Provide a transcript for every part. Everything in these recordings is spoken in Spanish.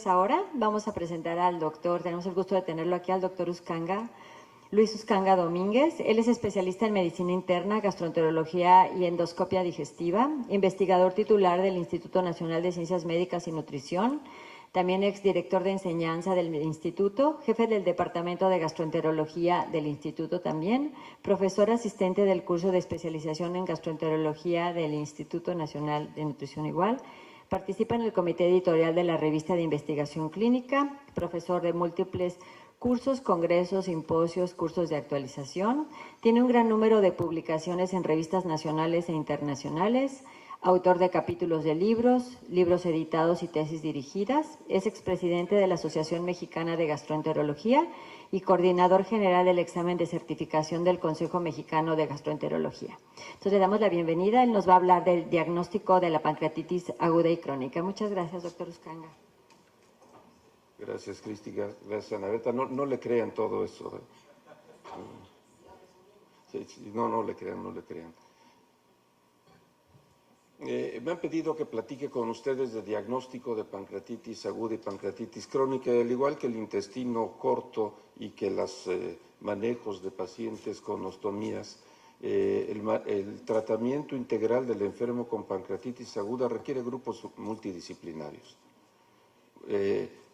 Ahora vamos a presentar al doctor, tenemos el gusto de tenerlo aquí, al doctor Luis Uscanga Domínguez. Él es especialista en medicina interna, gastroenterología y endoscopia digestiva, investigador titular del Instituto Nacional de Ciencias Médicas y Nutrición, también exdirector de enseñanza del instituto, jefe del Departamento de Gastroenterología del instituto también, profesor asistente del curso de especialización en gastroenterología del Instituto Nacional de Nutrición igual. Participa en el comité editorial de la revista de investigación clínica, profesor de múltiples cursos, congresos, simposios, cursos de actualización. Tiene un gran número de publicaciones en revistas nacionales e internacionales, autor de capítulos de libros, libros editados y tesis dirigidas. Es expresidente de la Asociación Mexicana de Gastroenterología y coordinador general del examen de certificación del Consejo Mexicano de Gastroenterología. Entonces le damos la bienvenida. Él nos va a hablar del diagnóstico de la pancreatitis aguda y crónica. Muchas gracias, doctor Uscanga. Gracias, Cristi. Gracias, Anabeta. No le crean todo eso. No le crean, no le crean. Me han pedido que platique con ustedes de diagnóstico de pancreatitis aguda y pancreatitis crónica, al igual que el intestino corto y que los manejos de pacientes con ostomías. El tratamiento integral del enfermo con pancreatitis aguda requiere grupos multidisciplinarios.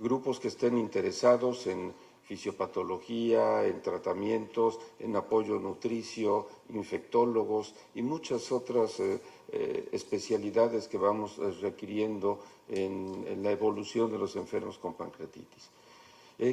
Grupos que estén interesados en fisiopatología, en tratamientos, en apoyo nutricio, infectólogos y muchas otras especialidades que vamos requiriendo en la evolución de los enfermos con pancreatitis.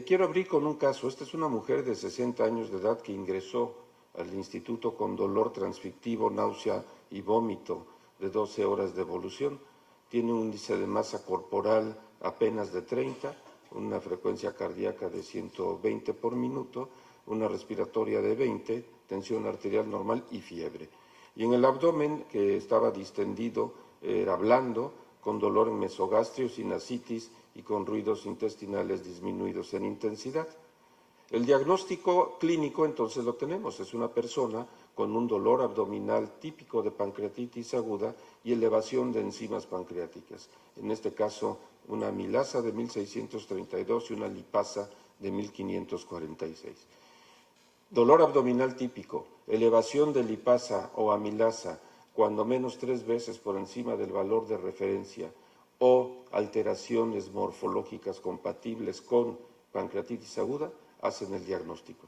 Quiero abrir con un caso. Esta es una mujer de 60 años de edad que ingresó al instituto con dolor transfictivo, náusea y vómito de 12 horas de evolución. Tiene un índice de masa corporal apenas de 30, una frecuencia cardíaca de 120 por minuto, una respiratoria de 20, tensión arterial normal y fiebre. Y en el abdomen, que estaba distendido, era blando, con dolor en mesogastrio, sin ascitis y con ruidos intestinales disminuidos en intensidad. El diagnóstico clínico entonces lo tenemos, es una persona con un dolor abdominal típico de pancreatitis aguda y elevación de enzimas pancreáticas, en este caso una amilasa de 1632 y una lipasa de 1546. Dolor abdominal típico, elevación de lipasa o amilasa cuando menos 3 veces por encima del valor de referencia o alteraciones morfológicas compatibles con pancreatitis aguda, hacen el diagnóstico.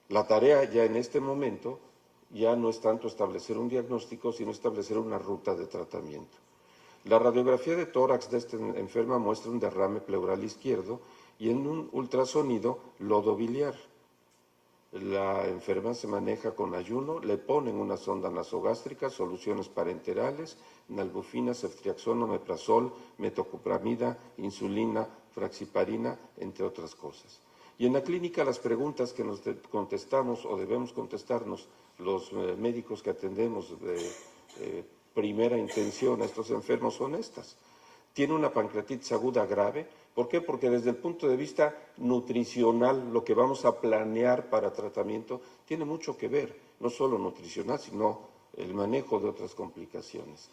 La tarea ya en este momento ya no es tanto establecer un diagnóstico, sino establecer una ruta de tratamiento. La radiografía de tórax de esta enferma muestra un derrame pleural izquierdo y en un ultrasonido lodo biliar. La enferma se maneja con ayuno, le ponen una sonda nasogástrica, soluciones parenterales, nalbufina, ceftriaxona, omeprazol, metoclopramida, insulina, fraxiparina, entre otras cosas. Y en la clínica las preguntas que nos contestamos o debemos contestarnos los médicos que atendemos de primera intención a estos enfermos son estas. ¿Tiene una pancreatitis aguda grave? ¿Por qué? Porque desde el punto de vista nutricional, lo que vamos a planear para tratamiento tiene mucho que ver, no solo nutricional, sino el manejo de otras complicaciones.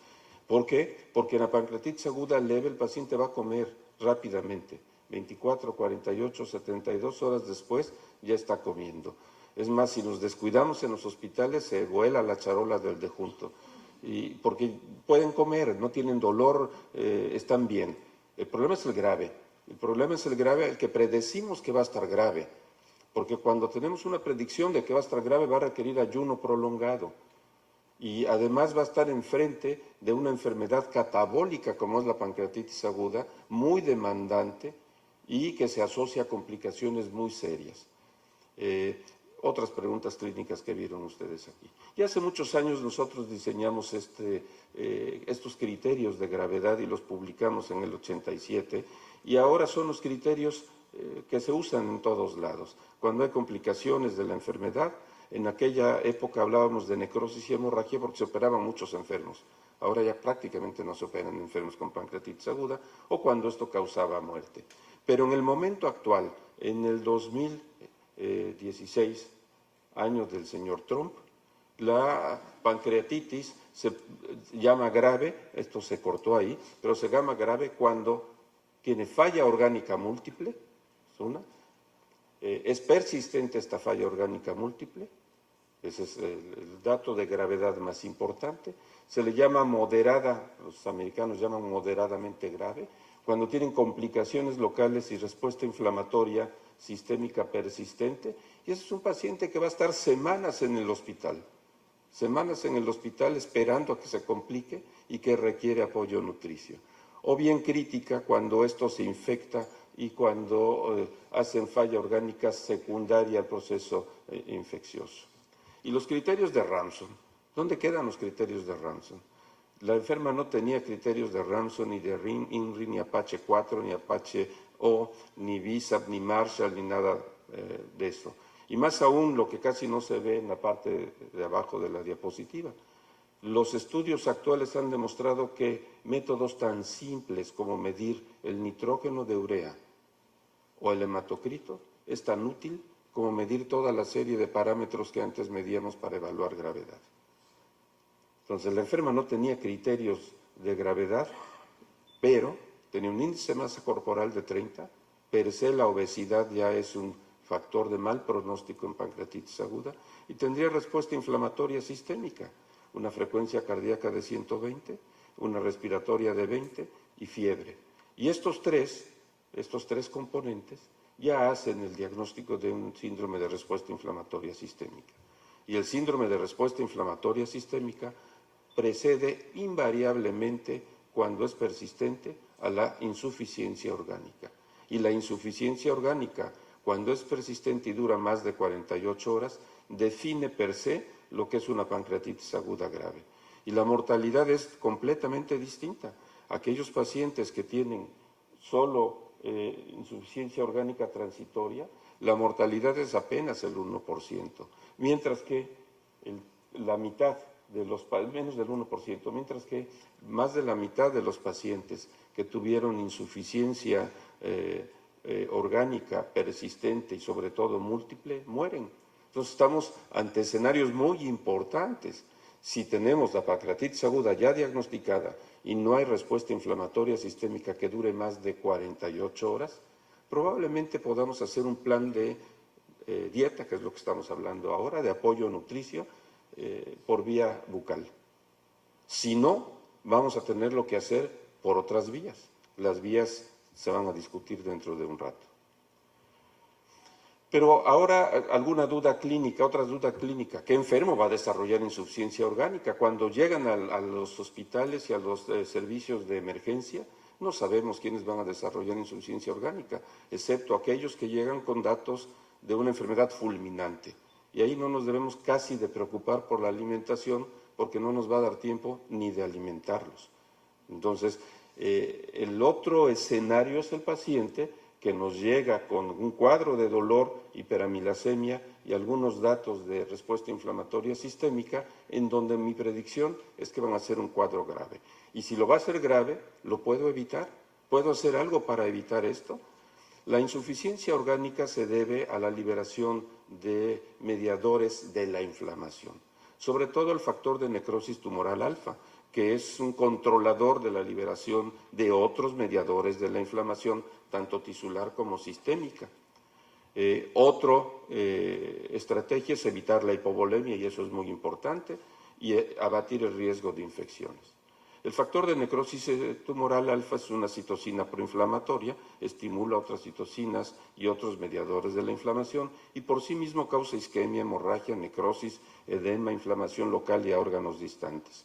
¿Por qué? Porque en la pancreatitis aguda leve el paciente va a comer rápidamente, 24, 48, 72 horas después ya está comiendo. Es más, si nos descuidamos en los hospitales se vuela la charola del dejunto. Y porque pueden comer, no tienen dolor, están bien. El problema es el grave. El problema es el grave, el que predecimos que va a estar grave. Porque cuando tenemos una predicción de que va a estar grave, va a requerir ayuno prolongado. Y además va a estar enfrente de una enfermedad catabólica como es la pancreatitis aguda, muy demandante y que se asocia a complicaciones muy serias. Otras preguntas clínicas que vieron ustedes aquí. Y hace muchos años nosotros diseñamos estos criterios de gravedad y los publicamos en el 87 y ahora son los criterios que se usan en todos lados. Cuando hay complicaciones de la enfermedad, en aquella época hablábamos de necrosis y hemorragia porque se operaban muchos enfermos. Ahora ya prácticamente no se operan enfermos con pancreatitis aguda o cuando esto causaba muerte. Pero en el momento actual, en el 2016, año del señor Trump, la pancreatitis se llama grave, esto se cortó ahí, pero se llama grave cuando tiene falla orgánica múltiple, es una, es persistente esta falla orgánica múltiple, ese es el dato de gravedad más importante, se le llama moderada, los americanos llaman moderadamente grave, cuando tienen complicaciones locales y respuesta inflamatoria sistémica persistente, y ese es un paciente que va a estar semanas en el hospital esperando a que se complique y que requiere apoyo nutricio. O bien crítica cuando esto se infecta y cuando hacen falla orgánica secundaria al proceso infeccioso. Y los criterios de Ramsson, ¿dónde quedan los criterios de Ramsson? La enferma no tenía criterios de Ramsson, ni de INRI, ni Apache 4, ni Apache O, ni VISAP, ni Marshall, ni nada de eso. Y más aún lo que casi no se ve en la parte de abajo de la diapositiva. Los estudios actuales han demostrado que métodos tan simples como medir el nitrógeno de urea o el hematocrito es tan útil como medir toda la serie de parámetros que antes medíamos para evaluar gravedad. Entonces, la enferma no tenía criterios de gravedad, pero tenía un índice de masa corporal de 30, per se la obesidad ya es un factor de mal pronóstico en pancreatitis aguda, y tendría respuesta inflamatoria sistémica, una frecuencia cardíaca de 120, una respiratoria de 20 y fiebre. Y estos tres componentes ya hacen el diagnóstico de un síndrome de respuesta inflamatoria sistémica. Y el síndrome de respuesta inflamatoria sistémica precede invariablemente, cuando es persistente, a la insuficiencia orgánica. Y la insuficiencia orgánica, cuando es persistente y dura más de 48 horas, define per se lo que es una pancreatitis aguda grave. Y la mortalidad es completamente distinta. Aquellos pacientes que tienen solo insuficiencia orgánica transitoria, la mortalidad es apenas el 1%, mientras que la mitad de los, menos del 1%, mientras que más de la mitad de los pacientes que tuvieron insuficiencia orgánica persistente y sobre todo múltiple, mueren. Entonces estamos ante escenarios muy importantes. Si tenemos la pancreatitis aguda ya diagnosticada y no hay respuesta inflamatoria sistémica que dure más de 48 horas, probablemente podamos hacer un plan de dieta, que es lo que estamos hablando ahora, de apoyo nutricio por vía bucal. Si no, vamos a tener lo que hacer por otras vías. Las vías se van a discutir dentro de un rato. Pero ahora alguna duda clínica, otra duda clínica. ¿Qué enfermo va a desarrollar insuficiencia orgánica? Cuando llegan a los hospitales y a los servicios de emergencia, no sabemos quiénes van a desarrollar insuficiencia orgánica, excepto aquellos que llegan con datos de una enfermedad fulminante. Y ahí no nos debemos casi de preocupar por la alimentación, porque no nos va a dar tiempo ni de alimentarlos. Entonces, el otro escenario es el paciente que nos llega con un cuadro de dolor, hiperamilasemia y algunos datos de respuesta inflamatoria sistémica, en donde mi predicción es que van a ser un cuadro grave. Y si lo va a ser grave, ¿lo puedo evitar? ¿Puedo hacer algo para evitar esto? La insuficiencia orgánica se debe a la liberación de mediadores de la inflamación, sobre todo el factor de necrosis tumoral alfa, que es un controlador de la liberación de otros mediadores de la inflamación, tanto tisular como sistémica. Otra estrategia es evitar la hipovolemia, y eso es muy importante, y abatir el riesgo de infecciones. El factor de necrosis tumoral alfa es una citocina proinflamatoria, estimula otras citocinas y otros mediadores de la inflamación, y por sí mismo causa isquemia, hemorragia, necrosis, edema, inflamación local y a órganos distantes.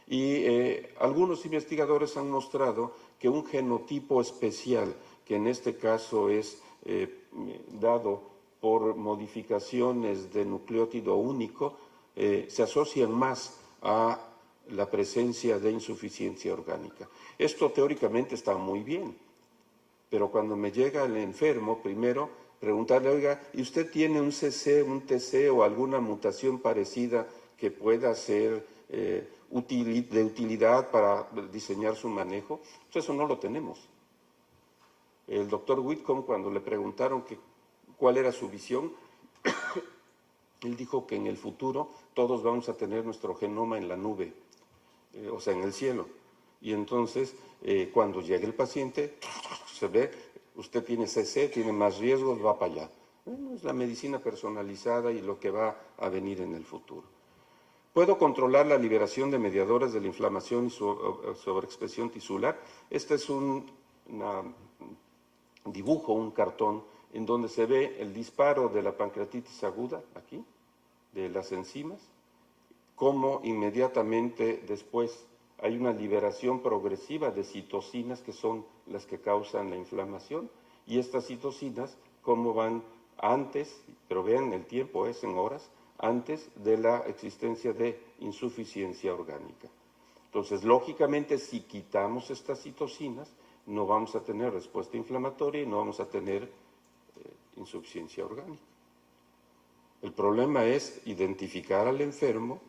Y algunos investigadores han mostrado que un genotipo especial, que en este caso es dado por modificaciones de nucleótido único, se asocian más a la presencia de insuficiencia orgánica. Esto teóricamente está muy bien, pero cuando me llega el enfermo, primero preguntarle, oiga, ¿y usted tiene un CC, un TC o alguna mutación parecida que pueda ser de utilidad para diseñar su manejo? Pues eso no lo tenemos. El doctor Whitcomb, cuando le preguntaron cuál era su visión, él dijo que en el futuro todos vamos a tener nuestro genoma en la nube, o sea, en el cielo. Y entonces, cuando llegue el paciente, Se ve, usted tiene CC, tiene más riesgos, va para allá. Bueno, es la medicina personalizada y lo que va a venir en el futuro. ¿Puedo controlar la liberación de mediadores de la inflamación y su sobreexpresión tisular? Este es un dibujo, un cartón, en donde se ve el disparo de la pancreatitis aguda, aquí, de las enzimas, cómo inmediatamente después hay una liberación progresiva de citocinas que son las que causan la inflamación, y estas citocinas cómo van antes, pero vean el tiempo, es en horas, antes de la existencia de insuficiencia orgánica. Entonces, lógicamente, si quitamos estas citocinas, no vamos a tener respuesta inflamatoria y no vamos a tener insuficiencia orgánica. El problema es identificar al enfermo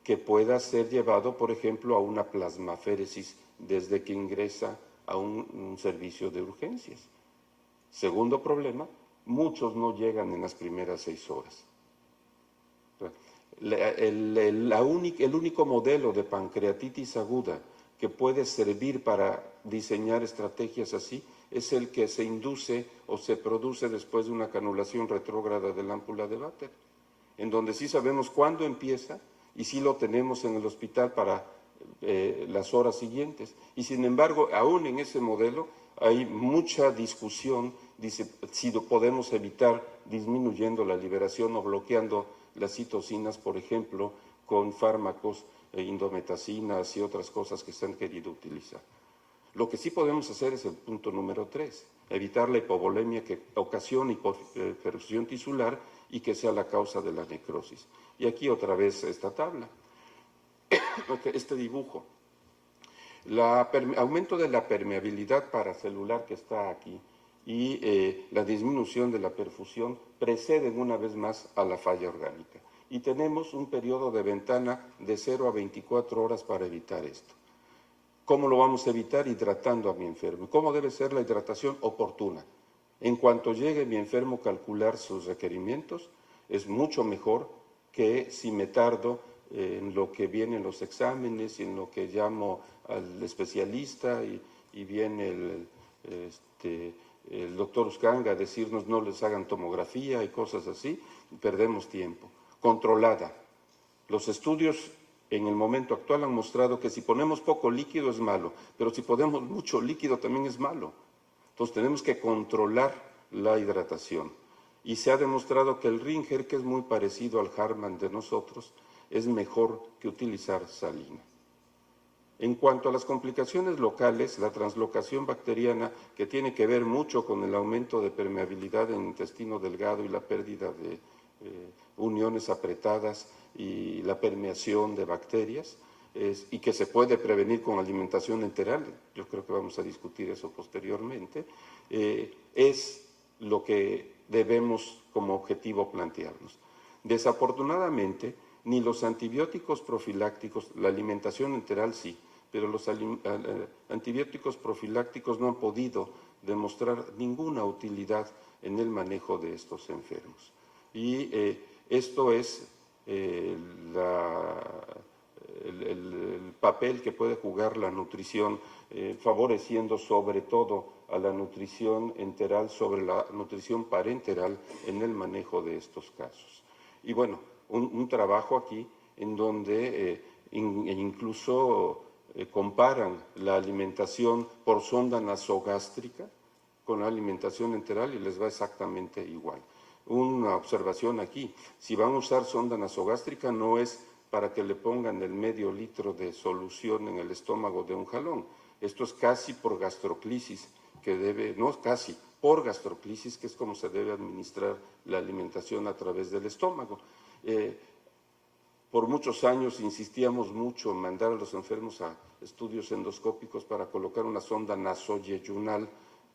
que pueda ser llevado, por ejemplo, a una plasmaféresis desde que ingresa a un servicio de urgencias. Segundo problema, muchos no llegan en las primeras 6 horas. El único modelo de pancreatitis aguda que puede servir para diseñar estrategias así es el que se induce o se produce después de una canulación retrógrada de la ámpula de Vater, en donde sí sabemos cuándo empieza y sí lo tenemos en el hospital para las horas siguientes. Y sin embargo, aún en ese modelo hay mucha discusión, dice, si lo podemos evitar disminuyendo la liberación o bloqueando las citocinas, por ejemplo, con fármacos, indometacinas y otras cosas que se han querido utilizar. Lo que sí podemos hacer es el punto número 3, evitar la hipovolemia que ocasiona hipoperfusión tisular y que sea la causa de la necrosis. Y aquí otra vez esta tabla, este dibujo. Aumento de la permeabilidad paracelular que está aquí y la disminución de la perfusión preceden una vez más a la falla orgánica. Y tenemos un periodo de ventana de 0 a 24 horas para evitar esto. ¿Cómo lo vamos a evitar? Hidratando a mi enfermo. ¿Cómo debe ser la hidratación? Oportuna. En cuanto llegue mi enfermo, calcular sus requerimientos es mucho mejor que si me tardo en lo que vienen los exámenes, en lo que llamo al especialista y viene el doctor Uscanga a decirnos no les hagan tomografía y cosas así, perdemos tiempo. Controlada. Los estudios en el momento actual han mostrado que si ponemos poco líquido es malo, pero si ponemos mucho líquido también es malo. Entonces tenemos que controlar la hidratación. Y se ha demostrado que el Ringer, que es muy parecido al Harman de nosotros, es mejor que utilizar salina. En cuanto a las complicaciones locales, la translocación bacteriana, que tiene que ver mucho con el aumento de permeabilidad en el intestino delgado y la pérdida de uniones apretadas y la permeación de bacterias, y que se puede prevenir con alimentación enteral, yo creo que vamos a discutir eso posteriormente, es lo que debemos como objetivo plantearnos. Desafortunadamente, ni los antibióticos profilácticos, la alimentación enteral sí, pero los antibióticos profilácticos no han podido demostrar ninguna utilidad en el manejo de estos enfermos. Y esto es el papel que puede jugar la nutrición, favoreciendo sobre todo a la nutrición enteral sobre la nutrición parenteral en el manejo de estos casos. Y bueno, un trabajo aquí en donde incluso comparan la alimentación por sonda nasogástrica con la alimentación enteral y les va exactamente igual. Una observación aquí, si van a usar sonda nasogástrica no es para que le pongan el medio litro de solución en el estómago de un jalón. Esto es casi por gastroclisis, por gastroclisis, que es como se debe administrar la alimentación a través del estómago. Por muchos años insistíamos mucho en mandar a los enfermos a estudios endoscópicos para colocar una sonda nasoyeyunal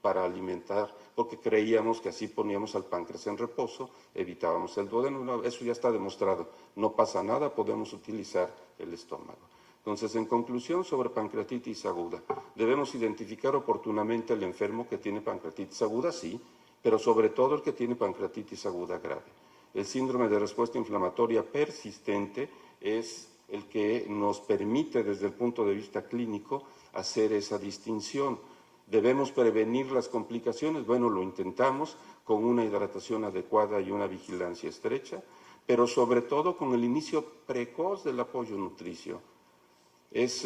para alimentar, porque creíamos que así poníamos al páncreas en reposo, evitábamos el duodeno. Eso ya está demostrado, no pasa nada, podemos utilizar el estómago. Entonces, en conclusión sobre pancreatitis aguda, debemos identificar oportunamente al enfermo que tiene pancreatitis aguda, sí, pero sobre todo el que tiene pancreatitis aguda grave. El síndrome de respuesta inflamatoria persistente es el que nos permite, desde el punto de vista clínico, hacer esa distinción. ¿Debemos prevenir las complicaciones? Bueno, lo intentamos con una hidratación adecuada y una vigilancia estrecha, pero sobre todo con el inicio precoz del apoyo nutricio. Es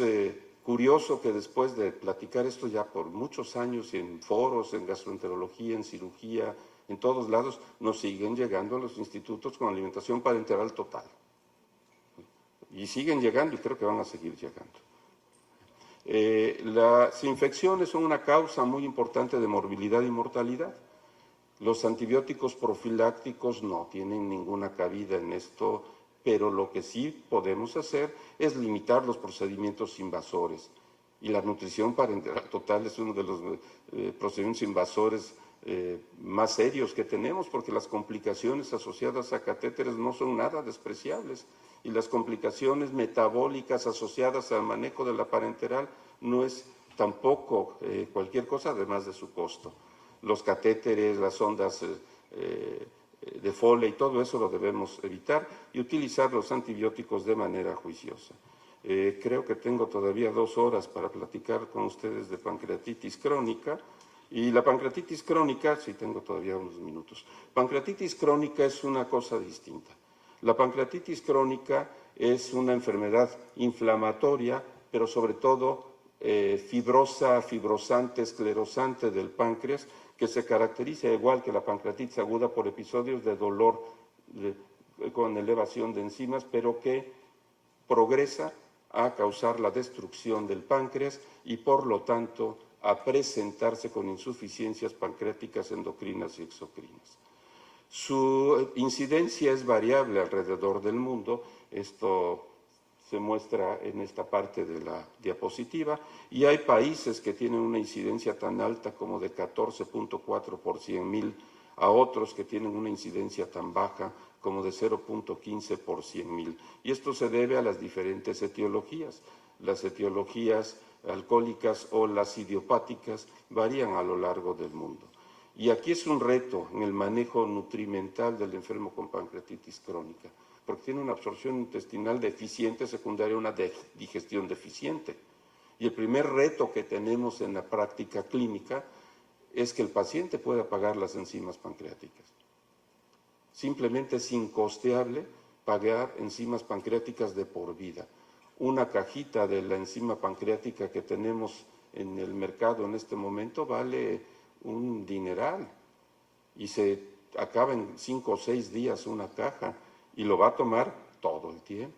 curioso que después de platicar esto ya por muchos años en foros, en gastroenterología, en cirugía, en todos lados, nos siguen llegando a los institutos con alimentación parenteral total. Y siguen llegando y creo que van a seguir llegando. Las infecciones son una causa muy importante de morbilidad y mortalidad. Los antibióticos profilácticos no tienen ninguna cabida en esto, pero lo que sí podemos hacer es limitar los procedimientos invasores. Y la nutrición parenteral total es uno de los procedimientos invasores más serios que tenemos, porque las complicaciones asociadas a catéteres no son nada despreciables. Y las complicaciones metabólicas asociadas al manejo de la parenteral no es tampoco cualquier cosa, además de su costo. Los catéteres, las sondas de Foley, todo eso lo debemos evitar y utilizar los antibióticos de manera juiciosa. Creo que tengo todavía 2 horas para platicar con ustedes de pancreatitis crónica. Y la pancreatitis crónica, sí tengo todavía unos minutos. Pancreatitis crónica es una cosa distinta. La pancreatitis crónica es una enfermedad inflamatoria, pero sobre todo fibrosa, fibrosante, esclerosante del páncreas, que se caracteriza igual que la pancreatitis aguda por episodios de dolor con elevación de enzimas, pero que progresa a causar la destrucción del páncreas y por lo tanto a presentarse con insuficiencias pancreáticas endocrinas y exocrinas. Su incidencia es variable alrededor del mundo, esto se muestra en esta parte de la diapositiva, y hay países que tienen una incidencia tan alta como de 14.4 por 100.000, a otros que tienen una incidencia tan baja como de 0.15 por 100.000. Y esto se debe a las diferentes etiologías. Las etiologías alcohólicas o las idiopáticas varían a lo largo del mundo. Y aquí es un reto en el manejo nutrimental del enfermo con pancreatitis crónica, porque tiene una absorción intestinal deficiente secundaria a una digestión deficiente. Y el primer reto que tenemos en la práctica clínica es que el paciente pueda pagar las enzimas pancreáticas. Simplemente es incosteable pagar enzimas pancreáticas de por vida. Una cajita de la enzima pancreática que tenemos en el mercado en este momento vale un dineral y se acaba en 5 o 6 días una caja y lo va a tomar todo el tiempo.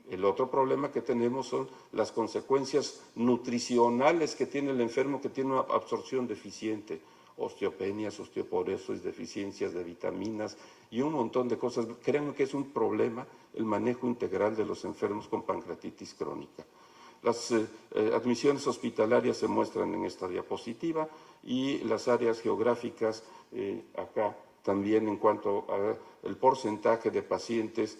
El otro problema que tenemos son las consecuencias nutricionales que tiene el enfermo que tiene una absorción deficiente, osteopenias, osteoporosis, deficiencias de vitaminas y un montón de cosas. Créanme que es un problema el manejo integral de los enfermos con pancreatitis crónica. Las admisiones hospitalarias se muestran en esta diapositiva y las áreas geográficas acá también en cuanto al porcentaje de pacientes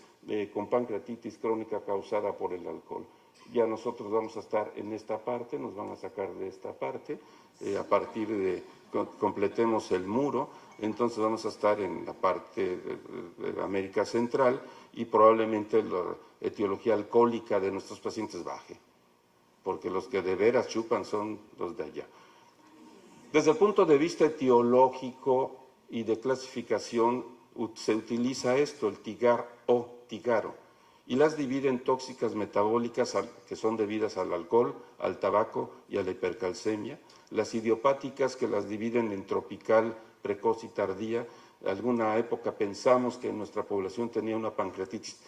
con pancreatitis crónica causada por el alcohol. Ya nosotros vamos a estar en esta parte, nos van a sacar de esta parte, a partir de completemos el muro, entonces vamos a estar en la parte de América Central y probablemente la etiología alcohólica de nuestros pacientes baje, porque los que de veras chupan son los de allá. Desde el punto de vista etiológico y de clasificación se utiliza esto, el TIGAR o TIGARO, y las divide en tóxicas metabólicas que son debidas al alcohol, al tabaco y a la hipercalcemia, las idiopáticas que las dividen en tropical, precoz y tardía. Alguna época pensamos que nuestra población tenía una pancreatitis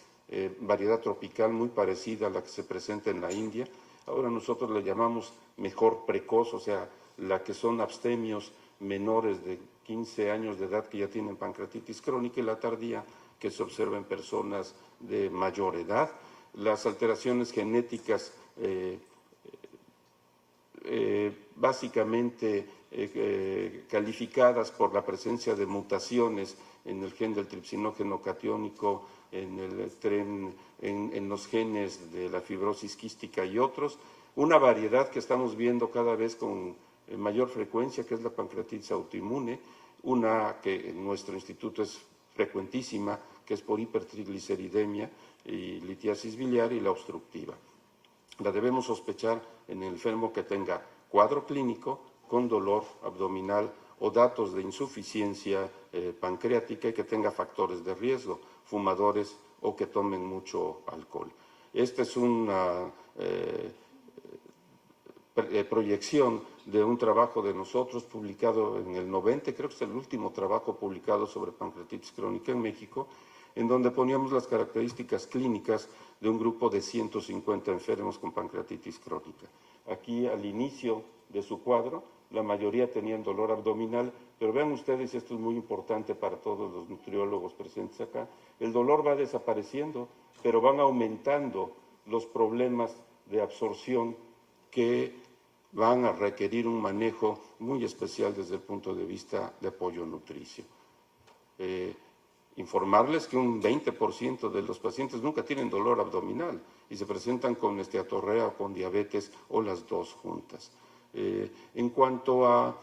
variedad tropical muy parecida a la que se presenta en la India. Ahora nosotros le llamamos mejor precoz, o sea, la que son abstemios menores de 15 años de edad que ya tienen pancreatitis crónica, y la tardía que se observa en personas de mayor edad. Las alteraciones genéticas básicamente calificadas por la presencia de mutaciones en el gen del tripsinógeno catiónico, en los genes de la fibrosis quística y otros. Una variedad que estamos viendo cada vez con mayor frecuencia, que es la pancreatitis autoinmune, una que en nuestro instituto es frecuentísima, que es por hipertrigliceridemia y litiasis biliar, y la obstructiva. La debemos sospechar en el enfermo que tenga cuadro clínico con dolor abdominal o datos de insuficiencia pancreática y que tenga factores de riesgo, fumadores o que tomen mucho alcohol. Esta es una proyección de un trabajo de nosotros publicado en el 90, creo que es el último trabajo publicado sobre pancreatitis crónica en México, en donde poníamos las características clínicas de un grupo de 150 enfermos con pancreatitis crónica. Aquí al inicio de su cuadro, la mayoría tenían dolor abdominal, pero vean ustedes, esto es muy importante para todos los nutriólogos presentes acá, el dolor va desapareciendo, pero van aumentando los problemas de absorción que van a requerir un manejo muy especial desde el punto de vista de apoyo nutricio. Informarles que un 20% de los pacientes nunca tienen dolor abdominal y se presentan con esteatorrea o con diabetes o las dos juntas. En cuanto a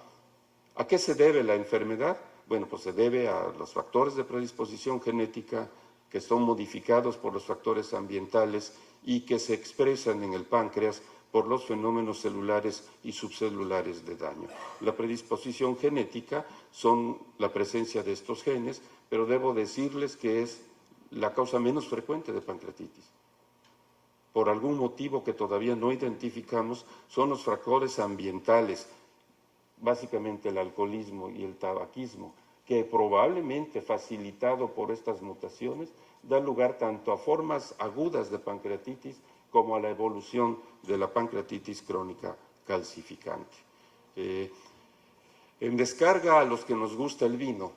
qué se debe la enfermedad, bueno, pues se debe a los factores de predisposición genética que son modificados por los factores ambientales y que se expresan en el páncreas por los fenómenos celulares y subcelulares de daño. La predisposición genética son la presencia de estos genes, pero debo decirles que es la causa menos frecuente de pancreatitis. Por algún motivo que todavía no identificamos, son los factores ambientales, básicamente el alcoholismo y el tabaquismo, que probablemente facilitado por estas mutaciones, da lugar tanto a formas agudas de pancreatitis como a la evolución de la pancreatitis crónica calcificante. En descarga a los que nos gusta el vino,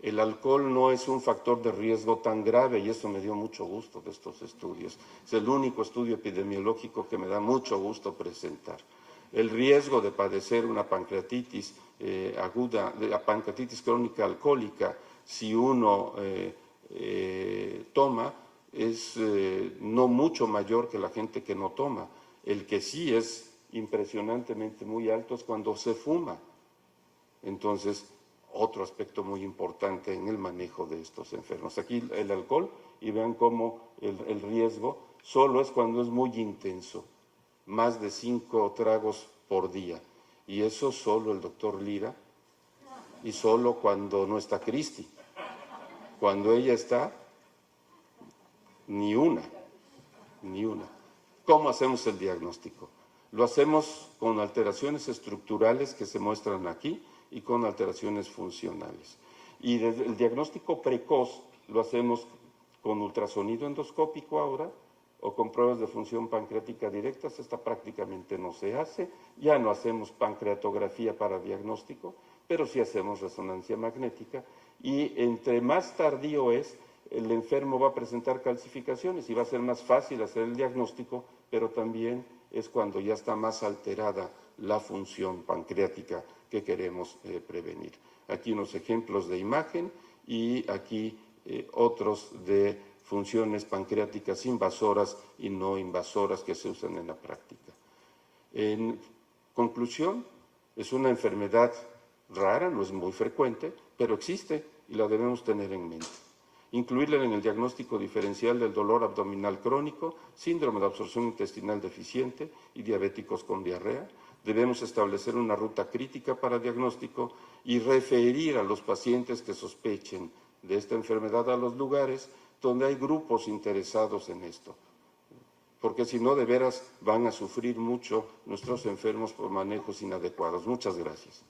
el alcohol no es un factor de riesgo tan grave y eso me dio mucho gusto de estos estudios. Es el único estudio epidemiológico que me da mucho gusto presentar. El riesgo de padecer una pancreatitis aguda, de la pancreatitis crónica alcohólica, si uno toma, es no mucho mayor que la gente que no toma. El que sí es impresionantemente muy alto es cuando se fuma. Entonces, otro aspecto muy importante en el manejo de estos enfermos. Aquí el alcohol, y vean cómo el riesgo solo es cuando es muy intenso, más de 5 tragos por día. Y eso solo el doctor Lira, y solo cuando no está Cristi. Cuando ella está, ni una. ¿Cómo hacemos el diagnóstico? Lo hacemos con alteraciones estructurales que se muestran aquí y con alteraciones funcionales. Y desde el diagnóstico precoz lo hacemos con ultrasonido endoscópico ahora o con pruebas de función pancreática directas. Esta prácticamente no se hace. Ya no hacemos pancreatografía para diagnóstico, pero sí hacemos resonancia magnética. Y entre más tardío es, el enfermo va a presentar calcificaciones y va a ser más fácil hacer el diagnóstico, pero también es cuando ya está más alterada la función pancreática que queremos prevenir. Aquí unos ejemplos de imagen y aquí otros de funciones pancreáticas invasoras y no invasoras que se usan en la práctica. En conclusión, es una enfermedad rara, no es muy frecuente, pero existe y la debemos tener en mente. Incluirla en el diagnóstico diferencial del dolor abdominal crónico, síndrome de absorción intestinal deficiente y diabéticos con diarrea. Debemos establecer una ruta crítica para diagnóstico y referir a los pacientes que sospechen de esta enfermedad a los lugares donde hay grupos interesados en esto. Porque si no, de veras van a sufrir mucho nuestros enfermos por manejos inadecuados. Muchas gracias.